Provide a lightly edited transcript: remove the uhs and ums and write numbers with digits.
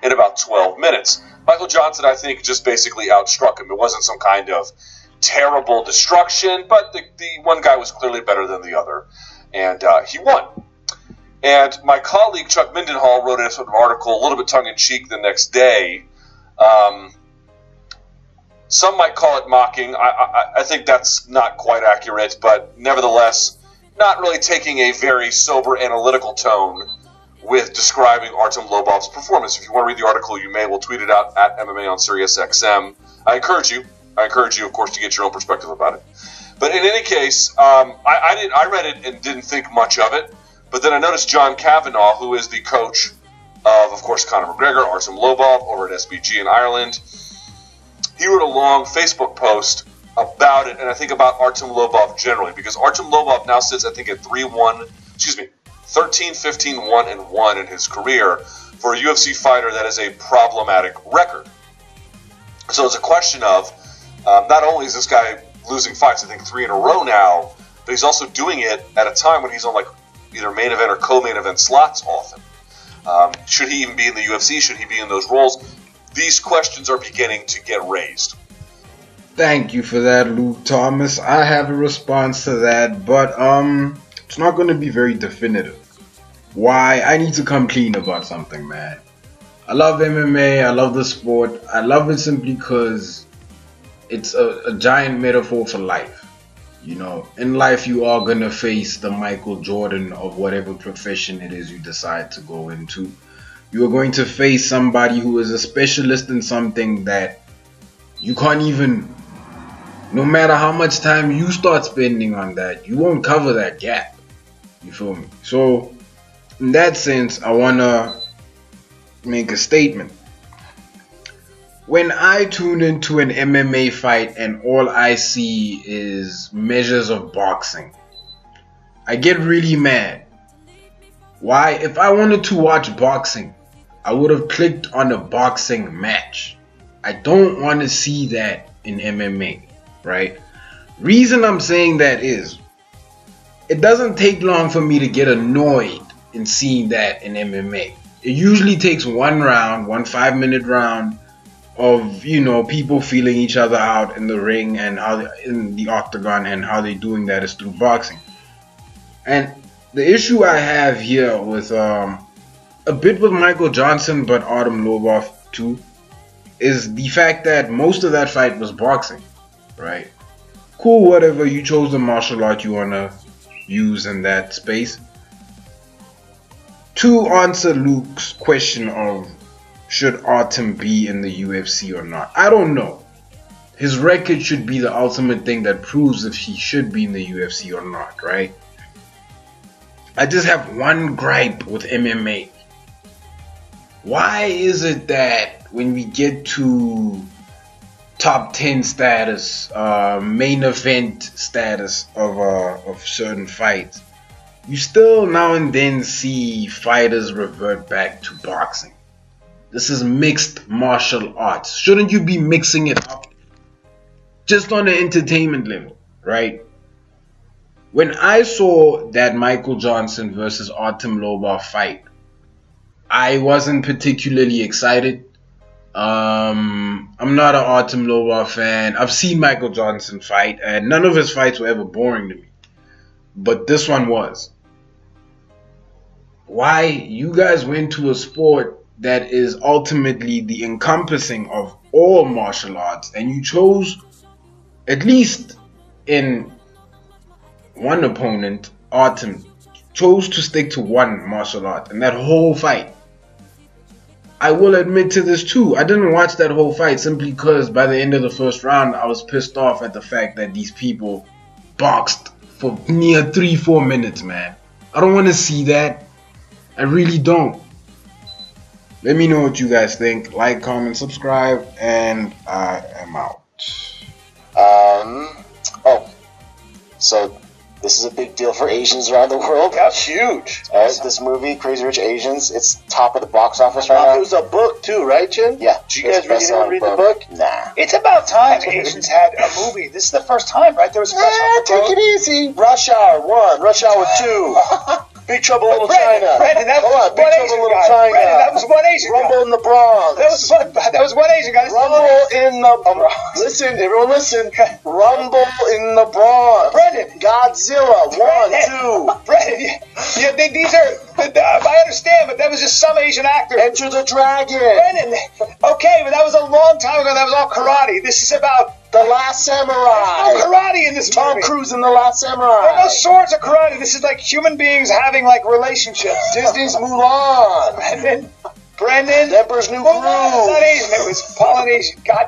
in about 12 minutes. Michael Johnson, I think, just basically outstruck him. It wasn't some kind of terrible destruction, but the one guy was clearly better than the other, and he won. And my colleague Chuck Mindenhall wrote a sort of article, a little bit tongue-in-cheek, the next day. Some might call it mocking. I think that's not quite accurate, but nevertheless, not really taking a very sober, analytical tone with describing Artem Lobov's performance. If you want to read the article, you may. We'll tweet it out at MMA on SiriusXM. I encourage you, of course, to get your own perspective about it. But in any case, I read it and didn't think much of it. But then I noticed John Kavanagh, who is the coach of course, Conor McGregor, Artem Lobov, over at SBG in Ireland. He wrote a long Facebook post about it, and I think about Artem Lobov generally, because Artem Lobov now sits, I think, at 13, 15, 1-1 in his career for a UFC fighter that is a problematic record. So it's a question of, not only is this guy losing fights, I think 3 in a row now, but he's also doing it at a time when he's on like either main event or co-main event slots often. Should he even be in the UFC? Should he be in those roles? These questions are beginning to get raised. Thank you for that, Luke Thomas. I have a response to that, but it's not going to be very definitive. Why? I need to come clean about something, man. I love MMA. I love the sport. I love it simply because it's a giant metaphor for life. You know, in life you are going to face the Michael Jordan of whatever profession it is you decide to go into. You are going to face somebody who is a specialist in something that you can't even, no matter how much time you start spending on that, you won't cover that gap. You feel me? So, in that sense, I want to make a statement. When I tune into an MMA fight and all I see is measures of boxing, I get really mad. Why? If I wanted to watch boxing, I would have clicked on a boxing match. I don't want to see that in MMA, right? Reason I'm saying that is, it doesn't take long for me to get annoyed in seeing that in MMA. It usually takes one 5-minute round of, you know, people feeling each other out in the ring and how in the octagon, and how they're doing that is through boxing. And the issue I have here with a bit with Michael Johnson, but Artem Lobov too, is the fact that most of that fight was boxing, right? Cool, whatever, you chose the martial art you want to use in that space. To answer Luke's question of should Artem be in the UFC or not, I don't know. His record should be the ultimate thing that proves if he should be in the UFC or not, right? I just have one gripe with MMA. Why is it that when we get to top 10 status, main event status of certain fights, you still now and then see fighters revert back to boxing? This is mixed martial arts. Shouldn't you be mixing it up? Just on the entertainment level, right? When I saw that Michael Johnson versus Artem Lobov fight, I wasn't particularly excited. I'm not an Artem Lobov fan. I've seen Michael Johnson fight, and none of his fights were ever boring to me. But this one was. Why? You guys went to a sport that is ultimately the encompassing of all martial arts, and you chose, at least in one opponent, Artem, chose to stick to one martial art, and that whole fight. I will admit to this too, I didn't watch that whole fight simply because by the end of the first round, I was pissed off at the fact that these people boxed for near 3-4 minutes, man. I don't want to see that. I really don't. Let me know what you guys think. Like, comment, subscribe, and I am out. So this is a big deal for Asians around the world. That's huge. This movie, Crazy Rich Asians, it's top of the box office right now. It was a book too, right, Jim? Yeah. Did you guys read the book? Nah. It's about time Asians had a movie. This is the first time, right? There was a Take it easy. Rush Hour 1, Rush Hour 2. Big Trouble in Little Brandon, China. Brandon, that Come was on, Big one Trouble Asian in Little guy. China. Brandon, that was one Asian Rumble guy. in the Bronx. That was one Asian guy. Rumble in the Bronx. Listen, everyone listen. Rumble in the Bronx. Brandon. Godzilla. One, Brandon. two. Brandon, these are. I understand, but that was just some Asian actor. Enter the Dragon. Brandon, okay, but that was a long time ago. That was all karate. This is about The Last Samurai. no karate in this Tom movie. Cruise in The Last There are Samurai. no swords or karate. This is like human beings having like relationships. Disney's Mulan. Brandon, Emperor's New Mulan is not Groove. Asian. It was Polynesian. God.